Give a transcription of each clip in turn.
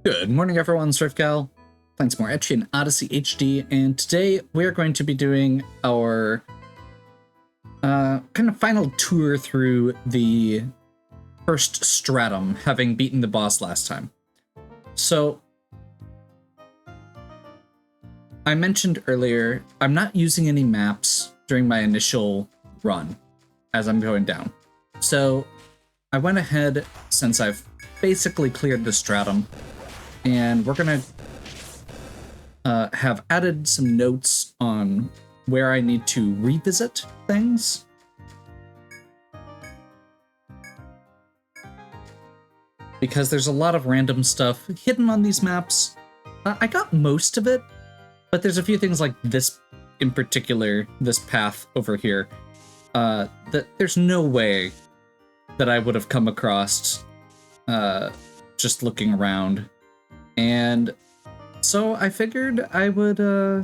Good morning, everyone. SwiftGal playing some more Etrian Odyssey HD, and today we're going to be doing our kind of final tour through the first Stratum, having beaten the boss last time. So, I mentioned earlier, I'm not using any maps during my initial run as I'm going down. So, I went ahead, since I've basically cleared the Stratum, and we're gonna have added some notes on where I need to revisit things. Because there's a lot of random stuff hidden on these maps. I got most of it, but there's a few things like this in particular, this path over here, that there's no way that I would have come across just looking around. And so I figured I would do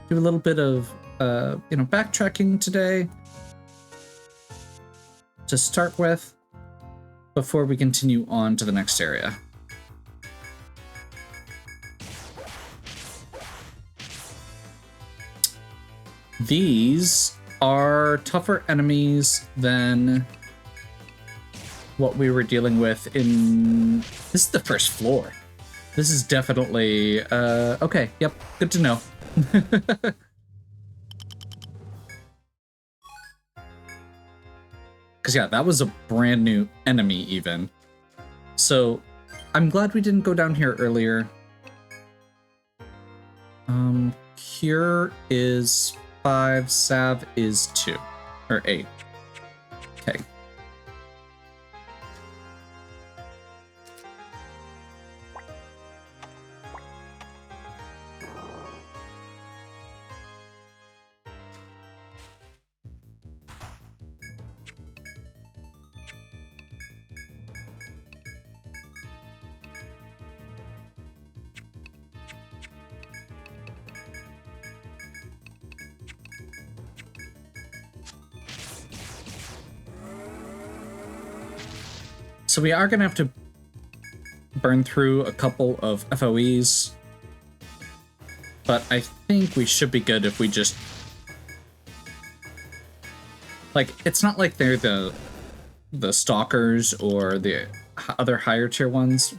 a little bit of backtracking today to start with before we continue on to the next area. These are tougher enemies than what we were dealing with in... This is the first floor. This is definitely... okay, yep, good to know. Because, yeah, that was a brand new enemy, even. So, I'm glad we didn't go down here earlier. Cure is 5, Salve is 2. Or 8. Okay. So we are going to have to burn through a couple of FOEs, but I think we should be good if we just... Like, it's not like they're the stalkers or the other higher tier ones.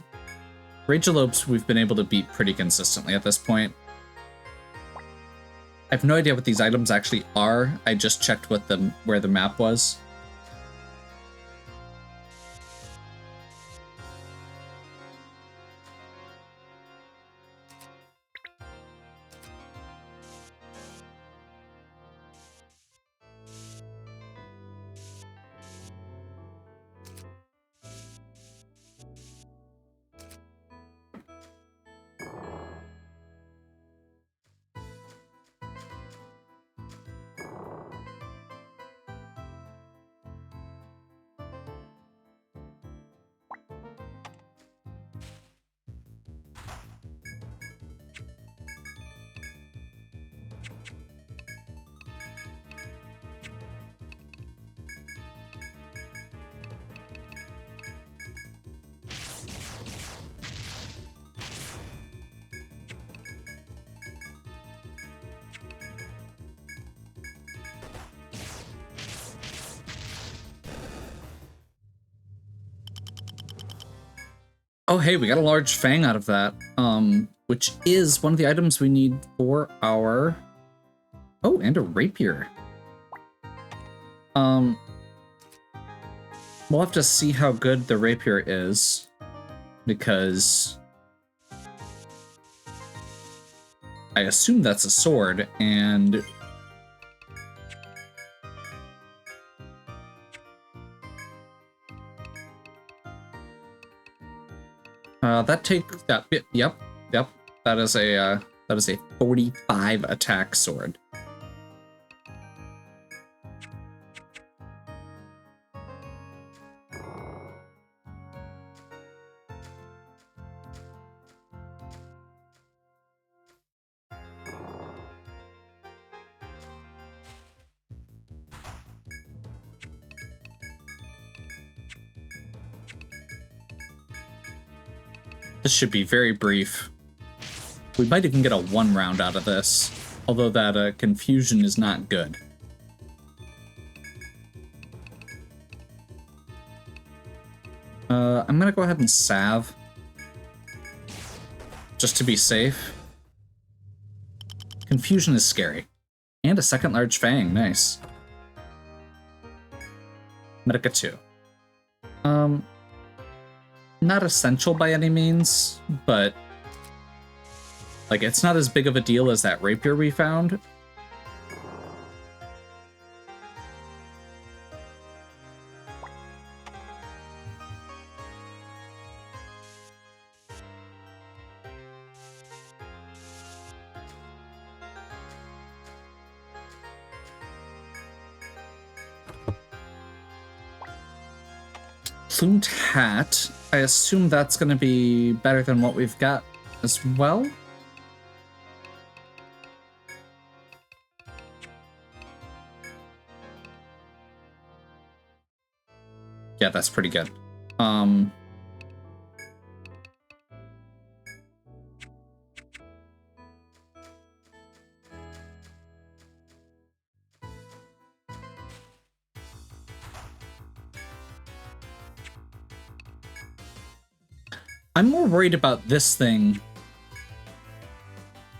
Ragelopes we've been able to beat pretty consistently at this point. I have no idea what these items actually are. I just checked where the map was. Oh, hey, we got a large fang out of that, which is one of the items we need for our... Oh, and a rapier. We'll have to see how good the rapier is, because I assume that's a sword, and... Yep. That is a 45 attack sword. This should be very brief. We might even get a 1 round out of this, although that confusion is not good. I'm gonna go ahead and salve, just to be safe. Confusion is scary. And a second large fang, nice. Medica 2. Not essential by any means, but like it's not as big of a deal as that rapier we found. Plumed hat. I assume that's going to be better than what we've got as well. Yeah, that's pretty good. I'm more worried about this thing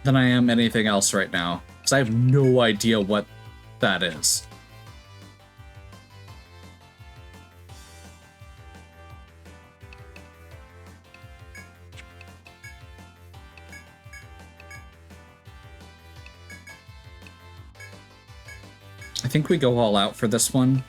than I am anything else right now, because I have no idea what that is. I think we go all out for this one.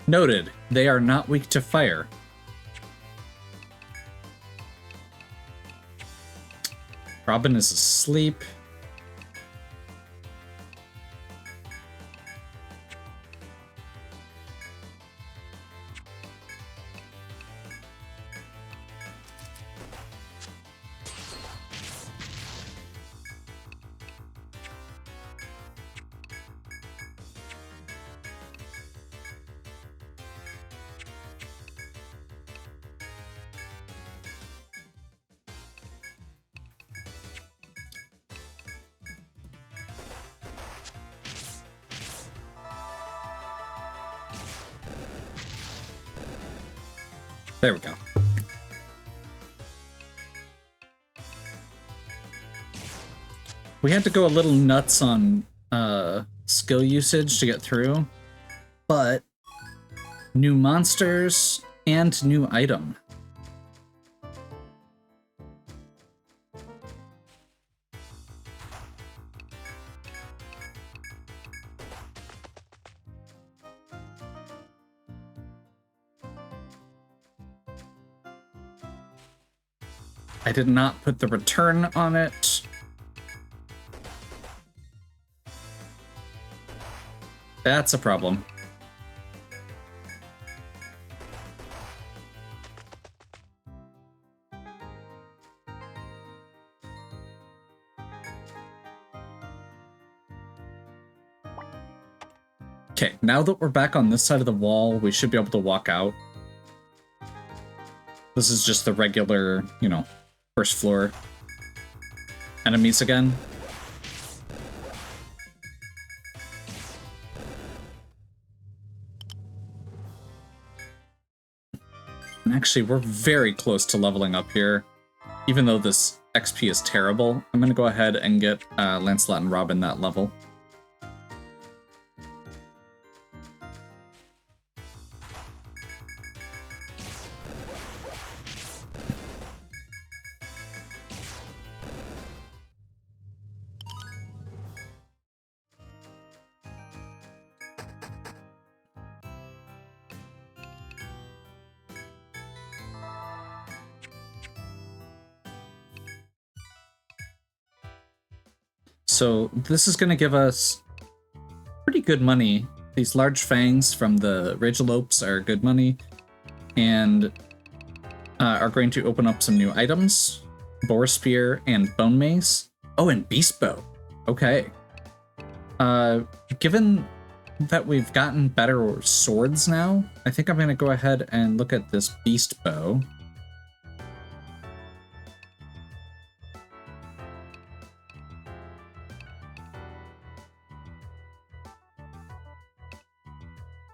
Noted, they are not weak to fire. Robin is asleep. There we go. We had to go a little nuts on skill usage to get through, but new monsters and new item. I did not put the return on it. That's a problem. Okay, now that we're back on this side of the wall, we should be able to walk out. This is just the regular, you know, first floor enemies again. And actually, we're very close to leveling up here. Even though this XP is terrible, I'm going to go ahead and get Lancelot and Robin that level. So this is going to give us pretty good money. These large fangs from the Ragelopes are good money and are going to open up some new items. Boar Spear and Bone Mace. Oh, and Beast Bow. Okay. Given that we've gotten better swords now, I think I'm going to go ahead and look at this Beast Bow.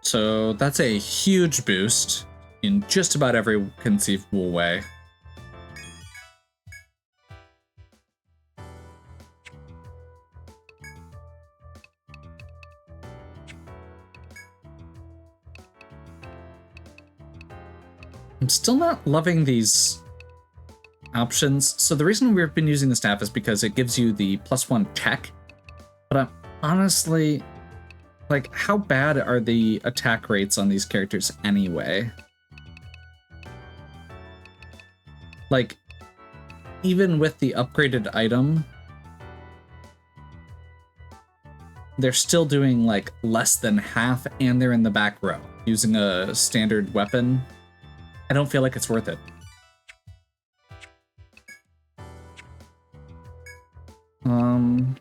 So that's a huge boost in just about every conceivable way. I'm still not loving these options. So the reason we've been using the staff is because it gives you the +1 tech. But I'm honestly, like, how bad are the attack rates on these characters anyway? Like, even with the upgraded item, they're still doing like less than half, and they're in the back row using a standard weapon. I don't feel like it's worth it. I'm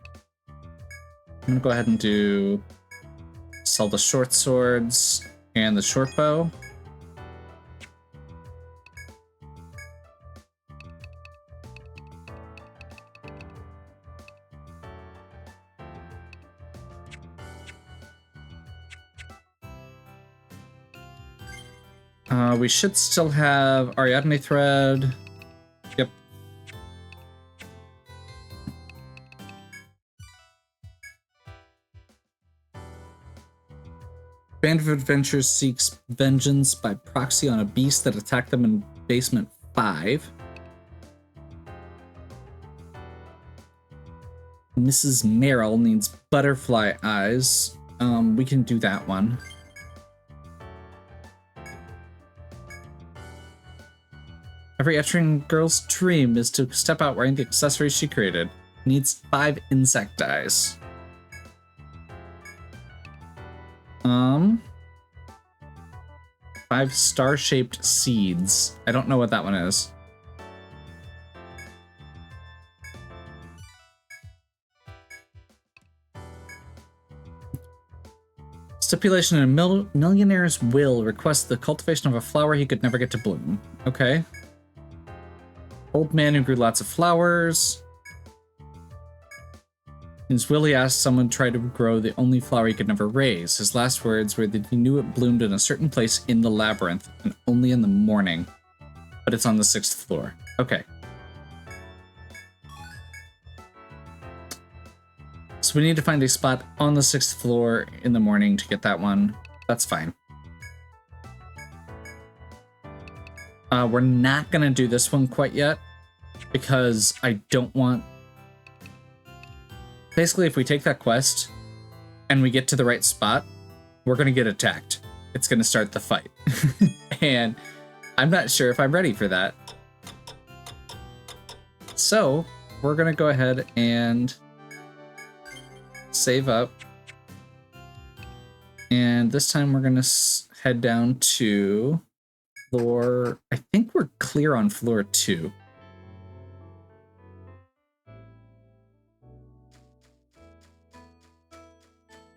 gonna go ahead and sell the short swords and the short bow. We should still have Ariadne thread. Yep. Band of Adventurers seeks vengeance by proxy on a beast that attacked them in basement 5. Mrs. Merrill needs butterfly eyes. We can do that one. Every Etrian girl's dream is to step out wearing the accessories she created. Needs 5 insect eyes. 5 star-shaped seeds. I don't know what that one is. Stipulation in a millionaire's will requests the cultivation of a flower he could never get to bloom. Okay. Old man who grew lots of flowers. In his will, he asked someone to try to grow the only flower he could never raise. His last words were that he knew it bloomed in a certain place in the labyrinth, and only in the morning. But it's on the 6th floor. Okay. So we need to find a spot on the 6th floor in the morning to get that one. That's fine. We're not going to do this one quite yet, because I don't want... Basically, if we take that quest and we get to the right spot, we're going to get attacked. It's going to start the fight. And I'm not sure if I'm ready for that. So we're going to go ahead and save up. And this time we're going to head down to floor... I think we're clear on floor 2.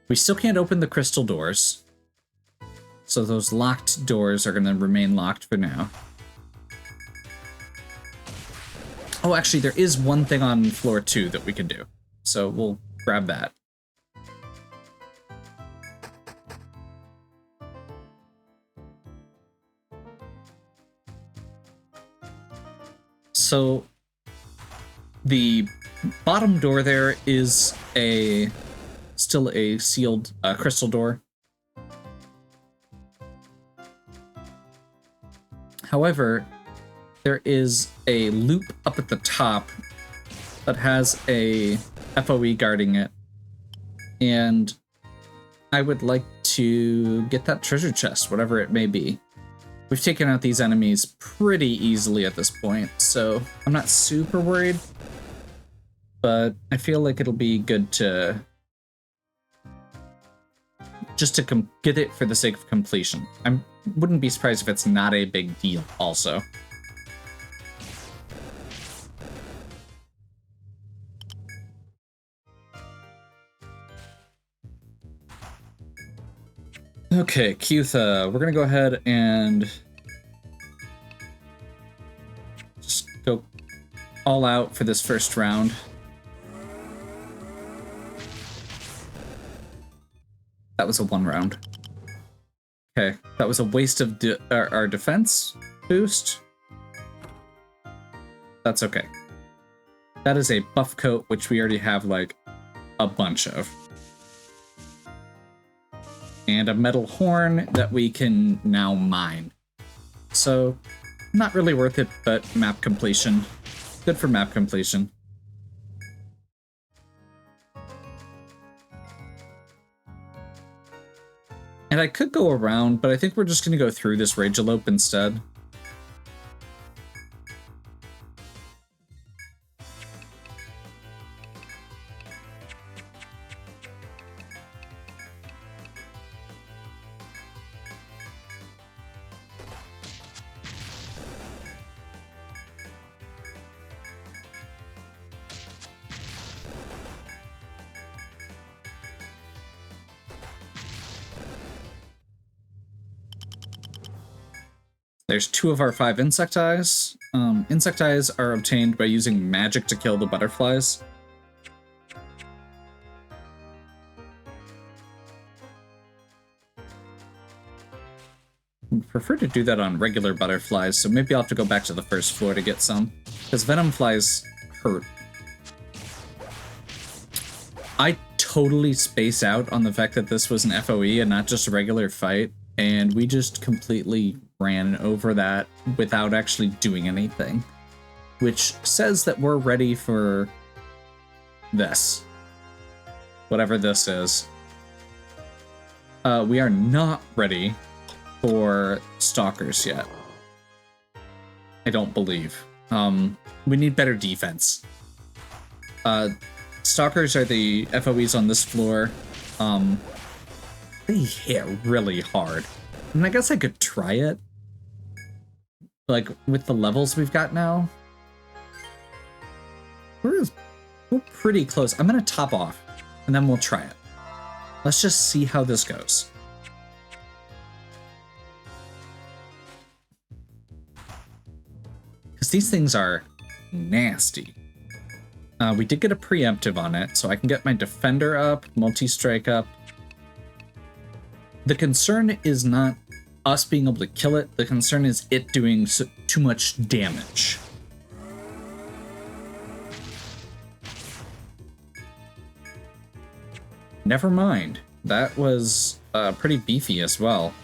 We still can't open the crystal doors, so those locked doors are going to remain locked for now. Oh, actually, there is one thing on floor 2 that we can do, so we'll grab that. So the bottom door there is still a sealed crystal door. However, there is a loop up at the top that has a FOE guarding it, and I would like to get that treasure chest, whatever it may be. We've taken out these enemies pretty easily at this point, so I'm not super worried, but I feel like it'll be good to just to get it for the sake of completion. I wouldn't be surprised if it's not a big deal also. Okay, Cutha, we're gonna go ahead and just go all out for this first round. That was a 1 round. Okay, that was a waste of our defense boost. That's okay. That is a buff coat, which we already have, like, a bunch of. And a metal horn that we can now mine. So, not really worth it, but map completion. Good for map completion. And I could go around, but I think we're just going to go through this Ragealope instead. There's 2 of our 5 insect eyes. Insect eyes are obtained by using magic to kill the butterflies. I prefer to do that on regular butterflies, so maybe I'll have to go back to the first floor to get some, because venom flies hurt. I totally space out on the fact that this was an FOE and not just a regular fight, and we just completely ran over that without actually doing anything, which says that we're ready for this. Whatever this is. We are not ready for stalkers yet. I don't believe. We need better defense. Stalkers are the FOEs on this floor. They hit really hard. I mean, I guess I could try it. Like, with the levels we've got now. We're pretty close. I'm gonna top off, and then we'll try it. Let's just see how this goes. Because these things are nasty. We did get a preemptive on it, so I can get my defender up, multi-strike up. The concern is not us being able to kill it. The concern is it doing too much damage. Never mind. That was pretty beefy as well.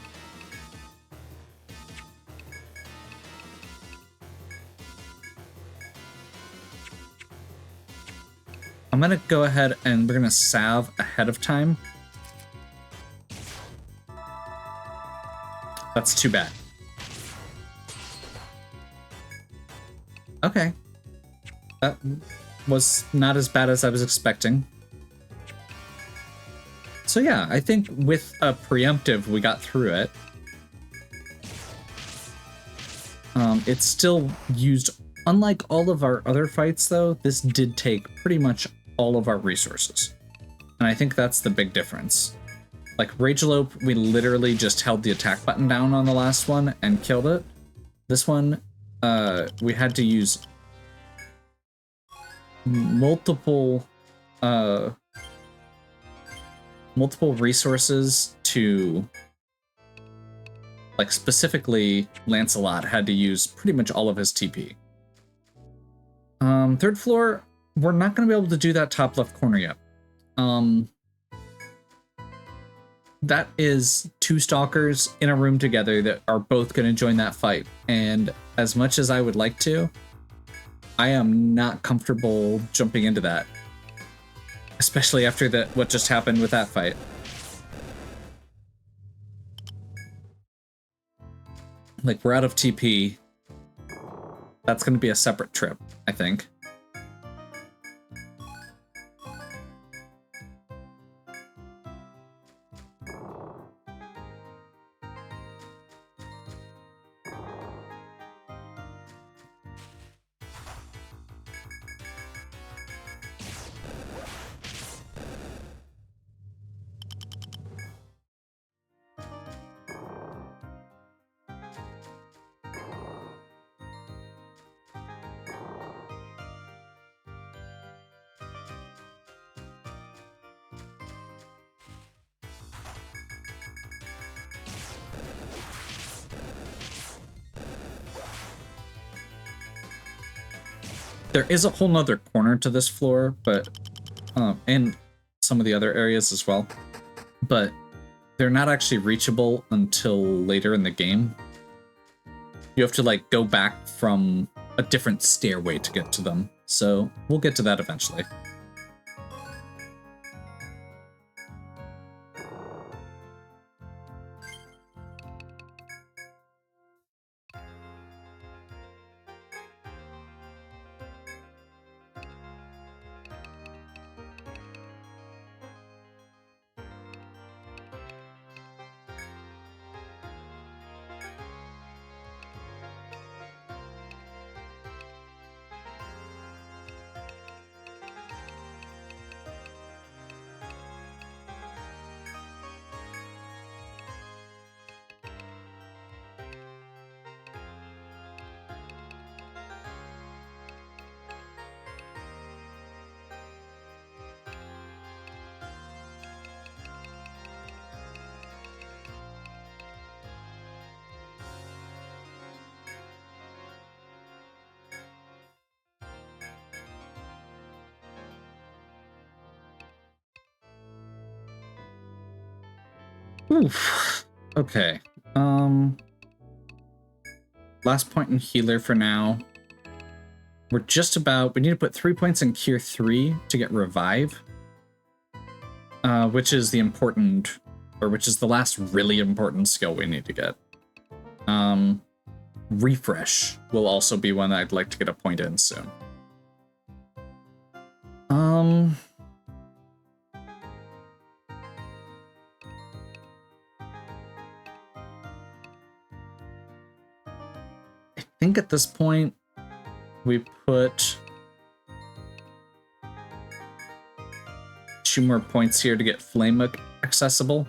I'm gonna go ahead and we're gonna salve ahead of time. That's too bad. Okay. That was not as bad as I was expecting. So yeah, I think with a preemptive, we got through it. It's still used, unlike all of our other fights though, this did take pretty much all of our resources. And I think that's the big difference. Like Ragealope, we literally just held the attack button down on the last one and killed it. This one, we had to use multiple resources to, like specifically Lancelot had to use pretty much all of his TP. Third floor, we're not going to be able to do that top left corner yet. That is 2 stalkers in a room together that are both going to join that fight. And as much as I would like to, I am not comfortable jumping into that. Especially after what just happened with that fight. Like, we're out of TP. That's going to be a separate trip, I think. There is a whole nother corner to this floor, but and some of the other areas as well, but they're not actually reachable until later in the game. You have to like go back from a different stairway to get to them, so we'll get to that eventually. Oof. Okay. Last point in healer for now. We're just about... We need to put 3 points in Cure 3 to get Revive. Which is the important... Or which is the last really important skill we need to get. Refresh will also be one that I'd like to get a point in soon. I think at this point we put 2 more points here to get Flame accessible.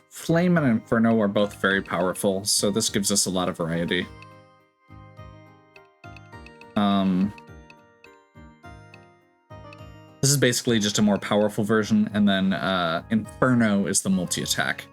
Flame and Inferno are both very powerful, so this gives us a lot of variety. This is basically just a more powerful version, and then Inferno is the multi-attack.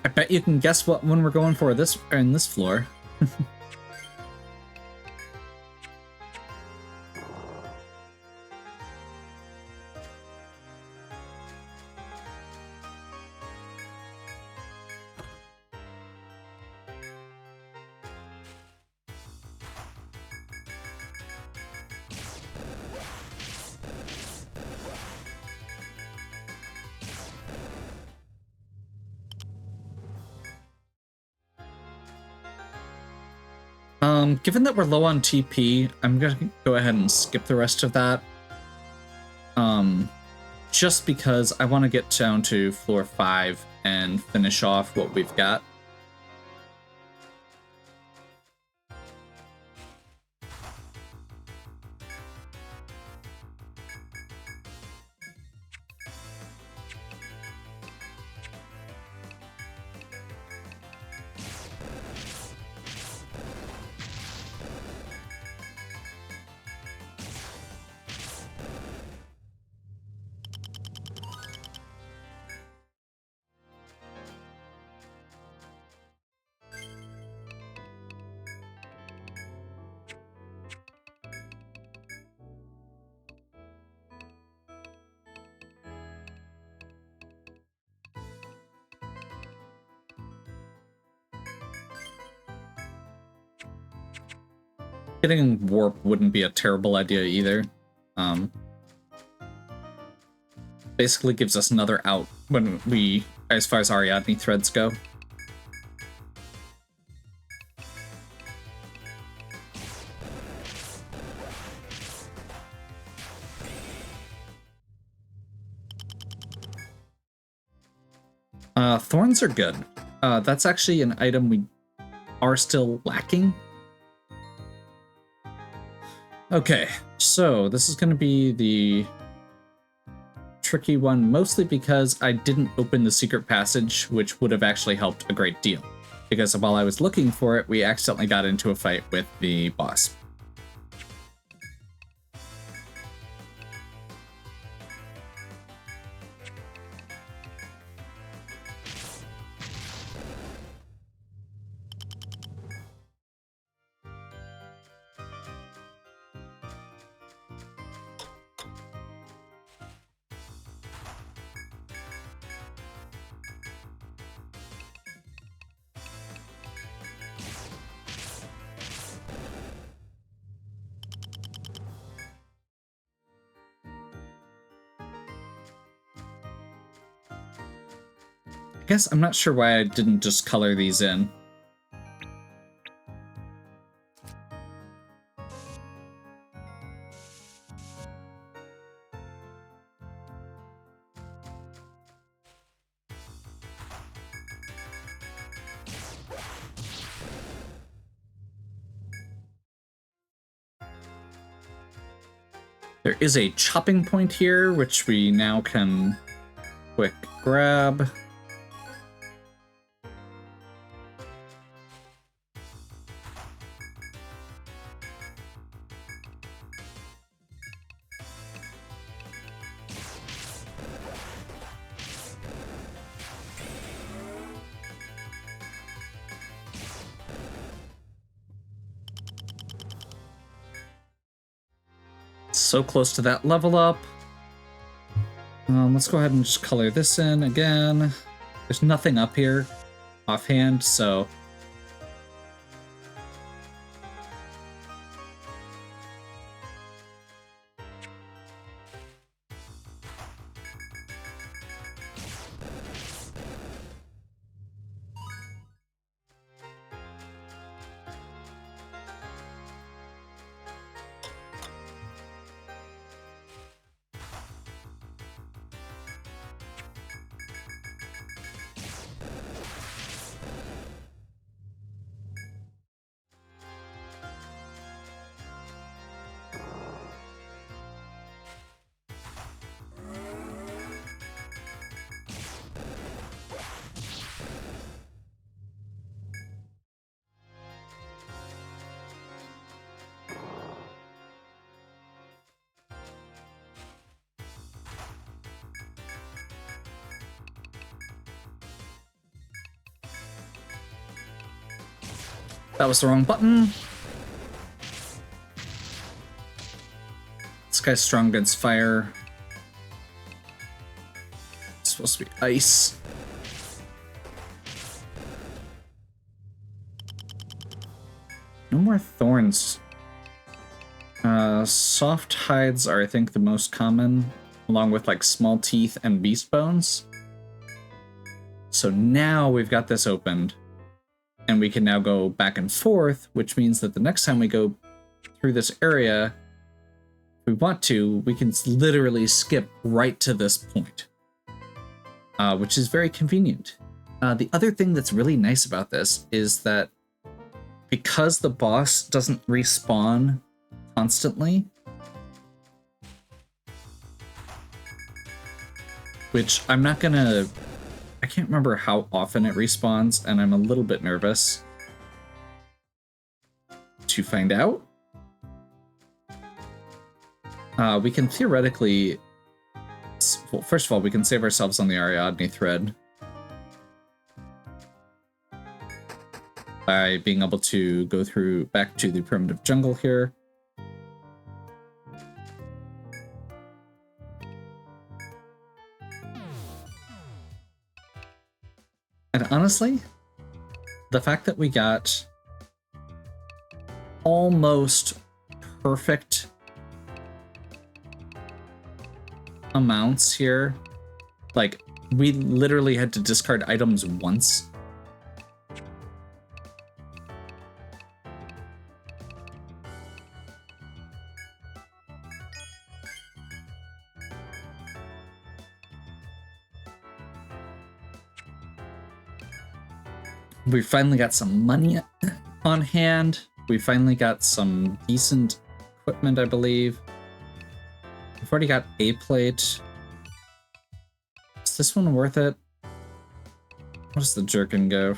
I bet you can guess what one we're going for this in this floor. Given that we're low on TP, I'm gonna go ahead and skip the rest of that. Just because I want to get down to floor 5 and finish off what we've got. Getting warp wouldn't be a terrible idea either. Basically gives us another out when we, as far as Ariadne threads go. Thorns are good. That's actually an item we are still lacking. Okay, so this is going to be the tricky one, mostly because I didn't open the secret passage, which would have actually helped a great deal. because while I was looking for it, we accidentally got into a fight with the boss. I guess I'm not sure why I didn't just color these in. There is a chopping point here, which we now can quick grab. So close to that level up. Let's go ahead and just color this in again. There's nothing up here offhand, so that was the wrong button. This guy's strong against fire. It's supposed to be ice. No more thorns. Soft hides are, I think, the most common, along with like small teeth and beast bones. So now we've got this opened. And we can now go back and forth, which means that the next time we go through this area, if we want to, we can literally skip right to this point, which is very convenient. The other thing that's really nice about this is that because the boss doesn't respawn constantly, which I'm not gonna... I can't remember how often it respawns, and I'm a little bit nervous to find out. We can theoretically... Well, first of all, we can save ourselves on the Ariadne thread by being able to go through back to the primitive jungle here. And honestly, the fact that we got almost perfect amounts here, like we literally had to discard items once. We finally got some money on hand. We finally got some decent equipment, I believe. We've already got a plate. Is this one worth it? What does the jerkin go?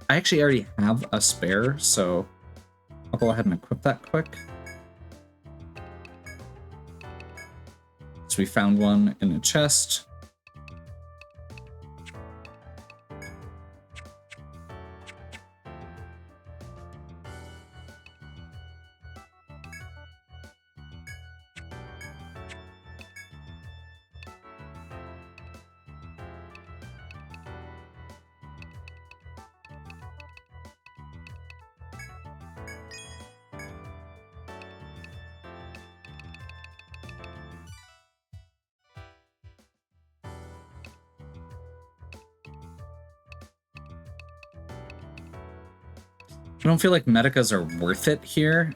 I actually already have a spare, so I'll go ahead and equip that quick. So we found one in a chest. I don't feel like medicas are worth it here.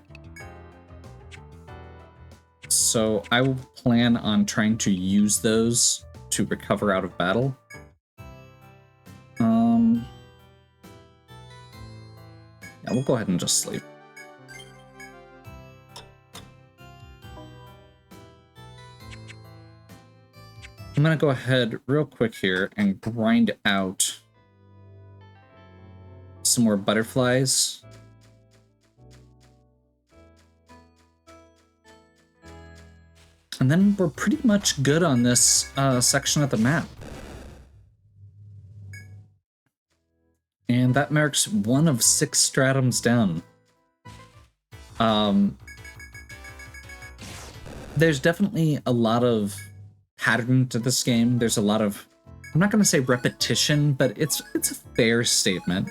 So I will plan on trying to use those to recover out of battle. Yeah, we'll go ahead and just sleep. I'm gonna go ahead real quick here and grind out some more butterflies. And then we're pretty much good on this section of the map. And that marks 1 of 6 stratums down. There's definitely a lot of pattern to this game. There's a lot of, I'm not going to say repetition, but it's a fair statement.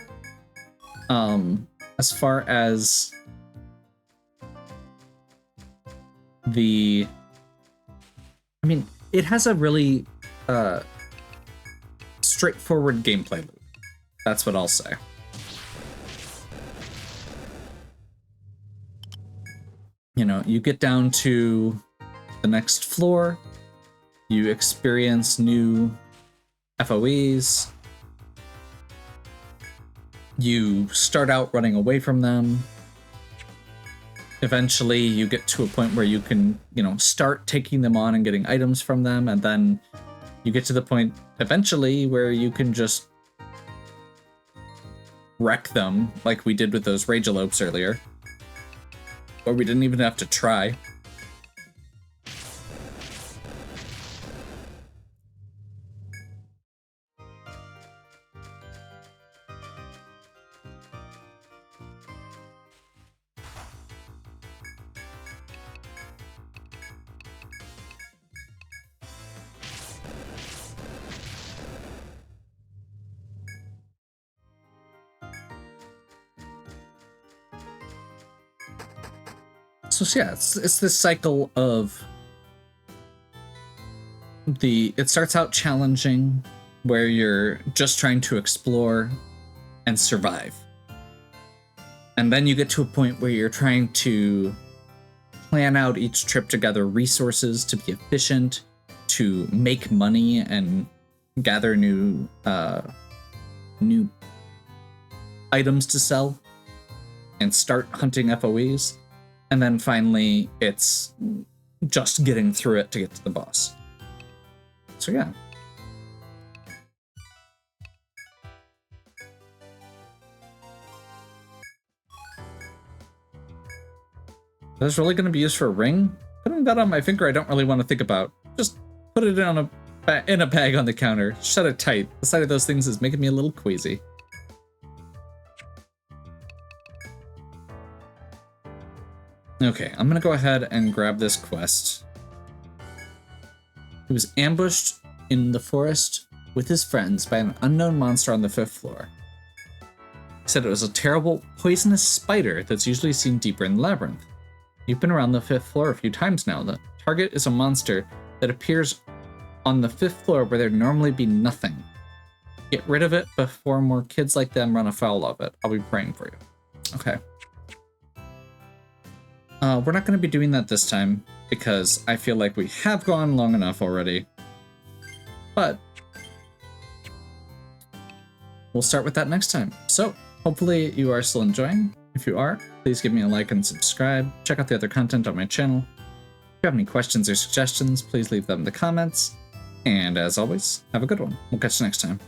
As far as the, I mean, it has a really straightforward gameplay loop. That's what I'll say. You know, you get down to the next floor, you experience new FOEs, you start out running away from them. Eventually, you get to a point where you can, you know, start taking them on and getting items from them, and then you get to the point eventually where you can just wreck them, like we did with those Ragelopes earlier. Or we didn't even have to try. So yeah, it's this cycle of it starts out challenging, where you're just trying to explore and survive. And then you get to a point where you're trying to plan out each trip to gather resources, to be efficient, to make money and gather new items to sell, and start hunting FOEs. And then finally, it's just getting through it to get to the boss. So yeah. That's really going to be used for a ring? Putting that on my finger I don't really want to think about. Just put it in a bag on the counter. Shut it tight. The sight of those things is making me a little queasy. Okay, I'm gonna go ahead and grab this quest. He was ambushed in the forest with his friends by an unknown monster on the 5th floor. He said it was a terrible, poisonous spider that's usually seen deeper in the labyrinth. You've been around the 5th floor a few times now. The target is a monster that appears on the 5th floor where there'd normally be nothing. Get rid of it before more kids like them run afoul of it. I'll be praying for you. Okay. We're not going to be doing that this time, because I feel like we have gone long enough already. But we'll start with that next time. So, hopefully you are still enjoying. If you are, please give me a like and subscribe. Check out the other content on my channel. If you have any questions or suggestions, please leave them in the comments. And as always, have a good one. We'll catch you next time.